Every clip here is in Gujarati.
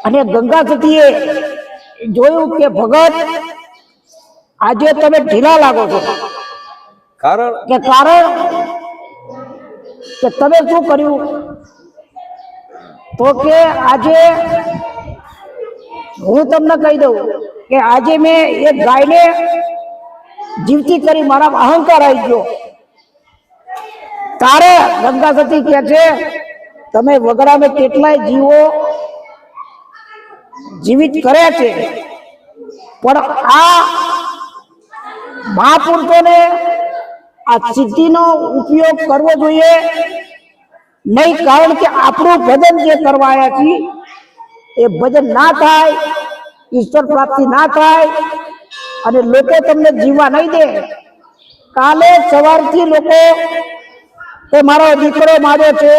અને ગંગા સતીએ જોયું કે ભગત આજે તમે ઢીલા લાગો છો, કારણ કે તમે શું કર્યું? તો કે આજે હું તમને કહી દઉં કે આજે મેં એક ગાયને જીવતી કરી, મારા અહંકાર આવી ગયો. તારે ગંગા સતી કહે છે તમે વગડામાં કેટલાય જીવો જીવિત કરે છે, પણ આ મહાપુરુષોને આ સિદ્ધિનો ઉપયોગ કરવો જોઈએ નહીં, કારણ કે આપણું ભજન જે કરવા આવ્યા છીએ એ ભજન ના થાય, ઈશ્વર પ્રાપ્તિ ના થાય અને લોકો તમને જીવવા નહીં દે. કાલે સવારથી લોકો કે મારો દીકરો માર્યો છે,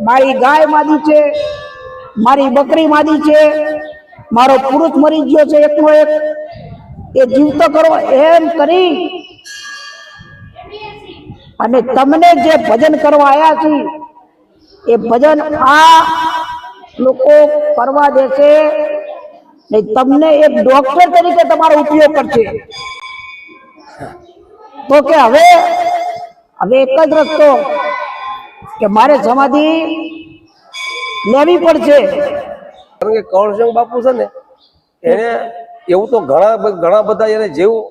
મારી ગાય માદી છે, મારી બકરી માદી છે, મારો પુરુષ મરી ગયો છે એકનો એક, એ જીવતો કરો એમ કરી અને તમને જે ભજન કરવા આવ્યા છે એ ભજન આ લોકો કરવા દેશે નહીં. તમને એક ડોક્ટર તરીકે તમારો ઉપયોગ કરશે. તો કે હવે એક જ રસ્તો કે મારે સમાધિ લેવી પડશે. કારણ કે કર્ણસિંહ બાપુ છે ને એને એવું તો ઘણા બધા એને જેવું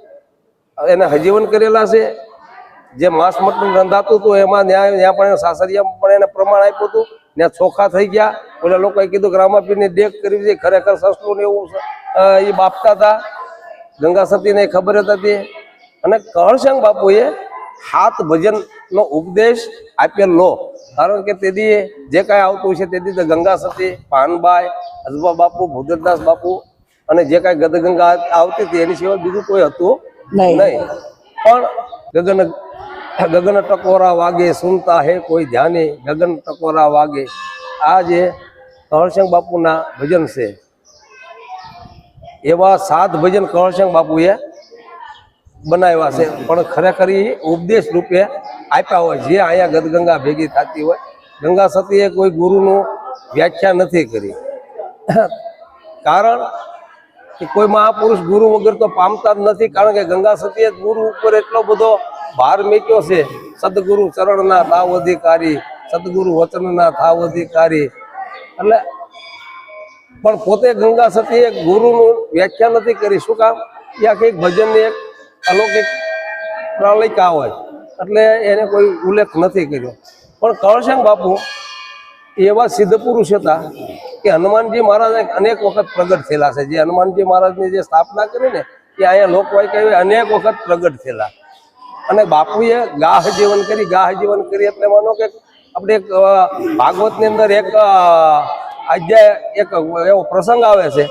એને હજીવન કરેલા છે. જે માંસ મટન રંધાતું હતું એમાં ત્યાં પણ સાસરિયા પણ એને પ્રમાણ આપ્યું હતું, ત્યાં ચોખા થઈ ગયા. ઓલા લોકોએ કીધું કે રામાપીરની ડેક કરી છે, ખરેખર સસલું ને એવું એ બાપતા હતા. ગંગા સતીને ખબર હતી. અને કર્ણસિંહ બાપુએ 7 ભજનનો ઉપદેશ આપેલો. કારણ કે તેથી જે કાંઈ આવતું છે તેથી તો ગંગા સતી, પાનબાઈ, અજબા બાપુ, ભૂદરદાસ બાપુ અને જે કાંઈ ગદગંગા આવતી હતી એની સિવાય બીજું કોઈ હતું નહીં. પણ ગગન ટકોરા વાગે, સુનતા હે કોઈ ધ્યાને, ગગન ટકોરા વાગે, આ જે કર્ણસિંહ બાપુના ભજન છે એવા 7 ભજન કર્ણસિંહ બાપુએ બનાવ્યા છે. પણ ખરેખર એ ઉપદેશ રૂપે આપ્યા હોય. જે અહીંયા ગદગંગા ભેગી થતી હોય, ગંગા સતીએ કોઈ ગુરુનું વ્યાખ્યા નથી કરી. કારણ કે કોઈ મહાપુરુષ ગુરુ વગર તો પામતા જ નથી. કારણ કે ગંગા સતીએ ગુરુ ઉપર એટલો બધો ભાર મૂક્યો છે. સદગુરુ ચરણના થાવ અધિકારી, સદગુરુ વચનના થાવ અધિકારી. એટલે પણ પોતે ગંગા સતીએ ગુરુનું વ્યાખ્યા નથી કરી. શું કામ? એ આખી ભજનની એક અલૌકિક પ્રણાલિકા હોય એટલે એને કોઈ ઉલ્લેખ નથી કર્યો. પણ કર્ણસિંહ બાપુ એવા સિદ્ધ પુરુષ હતા કે હનુમાનજી મહારાજ અનેક વખત પ્રગટ થયેલા છે. જે હનુમાનજી મહારાજની જે સ્થાપના કરી ને એ અહીંયા લોકવાયકા અનેક વખત પ્રગટ થયેલા. અને બાપુએ ગાહ જીવન કરી. ગાહ જીવન કરી એટલે માનો કે આપણે એક ભાગવતની અંદર એક અધ્યાય એક એવો પ્રસંગ આવે છે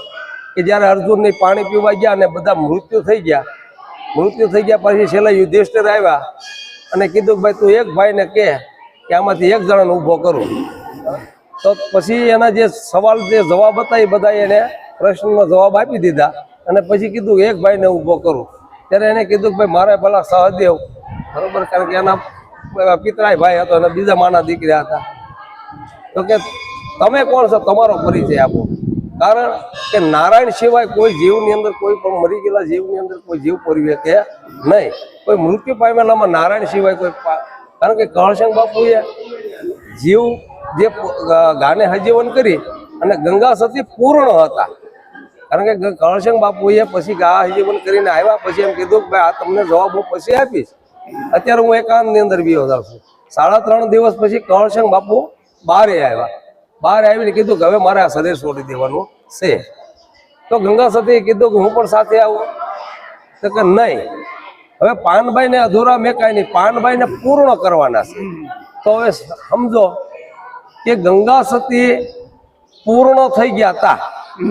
કે જ્યારે અર્જુનની પાણી પીવા ગયા અને બધા મૃત્યુ થઈ ગયા પછી છેલ્લા યુધિષ્ઠિર આવ્યા અને કીધું કે ભાઈ તું એક ભાઈને કે આમાંથી એક જણાને ઊભો કરું. તો પછી એના જે સવાલ જે જવાબ હતા એ બધા એને પ્રશ્નનો જવાબ આપી દીધા. અને પછી કીધું એક ભાઈને ઊભો કરું. ત્યારે એને કીધું કે ભાઈ મારે પેલા સહદેવ, બરોબર, કારણ કે એના પિતરાય ભાઈ હતો અને બીજા માના દીકરા હતા. તો કે તમે કોણ છો, તમારો પરિચય આપો. કારણ કે નારાયણ સિવાય કોઈ જીવની અંદર, કોઈ પણ મરી ગયેલા જીવની અંદર કોઈ જીવ પરવે કે નહીં. કોઈ મૃત્યુ પામેલામાં નારાયણ સિવાય કોઈ. કારણ કે કર્ણસિંહ બાપુએ જીવ જે ગાને હજીવન કરી અને ગંગા સતી પૂર્ણ હતા. કારણ કે કર્ણસિંહ બાપુએ પછી ગા હજીવન કરીને આવ્યા પછી એમ કીધું કે ભાઈ આ તમને જવાબ હું પછી આપીશ. અત્યારે હું એકાંતની અંદર બીઓ જાઉં છું. 3.5 દિવસ પછી કર્ણસિંહ બાપુ બહાર આવ્યા. બહાર આવીને કીધું કે હવે મારે આ શરીર છોડી દેવાનું છે. તો ગંગા સતીએ કીધું કે હું પણ સાથે આવું. તો કે નહીં, હવે પાનબાઈને અધૂરા મેં કાંઈ નહીં, પાનબાઈને પૂર્ણ કરવાના છે. તો હવે સમજો કે ગંગા સતી પૂર્ણ થઈ ગયા હતા.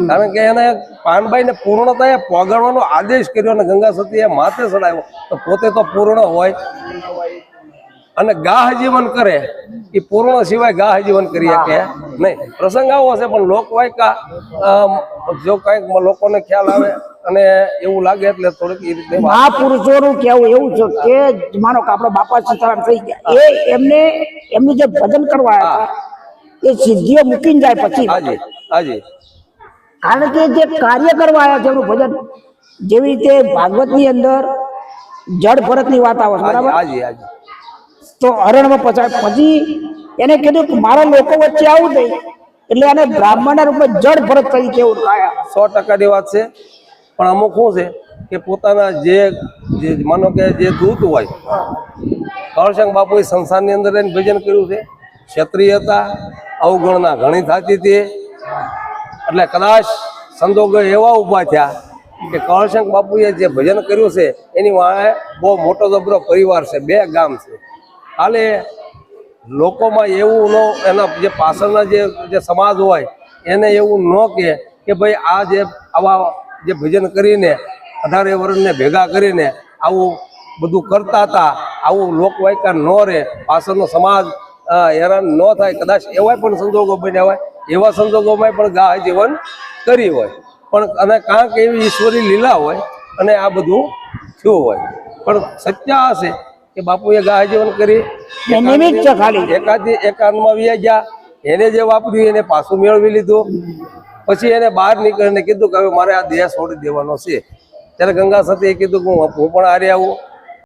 કારણ કે એને પાનબાઈને પૂર્ણતાએ પોગાડવાનો આદેશ કર્યો અને ગંગા સતીએ માથે ચડાવ્યો. તો પોતે તો પૂર્ણ હોય અને ગાહ જીવન કરે એ પૂર્ણ સિવાય ગાહ જીવન કરી શકે નહીં. પ્રસંગ આવો હશે પણ લોકવાયકા જો કંઈક લોકોને ખ્યાલ આવે અને એવું લાગે એટલે થોડીક એ રીતે મહાપુરુષોનું કહેવું એવું છે કે માનો કે આપણા બાપા સીતારામ થઈ ગયા, એ એમનું જે ભજન કરવા આવ્યા એ સિદ્ધિઓ મૂકીને જાય પછી. હાજી હાજી કારણ કે જે કાર્ય કરવા આવ્યા છે એનું ભજન, જેવી રીતે ભાગવતની અંદર જળ ભરતની વાત આવે છે, બરાબર? હાજી હાજી તો હરણમાં પછી એને કીધું કે મારા લોકો વચ્ચે આવું નહીં, એટલે એને બ્રાહ્મણના રૂપે જળ ભરત તરીકે ઓળખાયા. 100% વાત છે. પણ અમુક શું છે કે પોતાના જે માનો કે જે દૂત હોય, કરણશંકર બાપુએ સંસારની અંદર એને ભજન કર્યું છે. ક્ષત્રિય હતા, અવગણના ઘણી થતી હતી, એટલે કદાચ સંજોગો એવા ઊભા થયા કે કરણશંકર બાપુએ જે ભજન કર્યું છે એની વાંહે બહુ મોટો જબરો પરિવાર છે, 2 ગામ છે. હાલે લોકોમાં એવું ન, એના જે પાછળના જે સમાજ હોય એને એવું ન કે ભાઈ આ જે આવા જે ભજન કરીને 18 વર્ષને ભેગા કરીને આવું બધું કરતા હતા, આવું લોકવાયકા ન રહે, પાછળનો સમાજ હેરાન ન થાય. કદાચ એવા પણ સંજોગો બન્યા હોય, એવા સંજોગોમાં પણ ગાય જીવન કરી હોય, પણ અને કાંક એવી ઈશ્વરી લીલા હોય અને આ બધું થયું હોય. પણ સત્ય આ છે કે બાપુએ ગાય જીવન કરી, એ નિમિત્ત છે ખાલી. એકાંતમાં વ્યા ગયા, એને જે વાપર્યું એને પાછું મેળવી લીધું. પછી એને બહાર નીકળીને કીધું કે હવે મારે આ દેહ છોડી દેવાનો છે. ત્યારે ગંગા સતીએ કીધું કે હું પણ હારે આવું.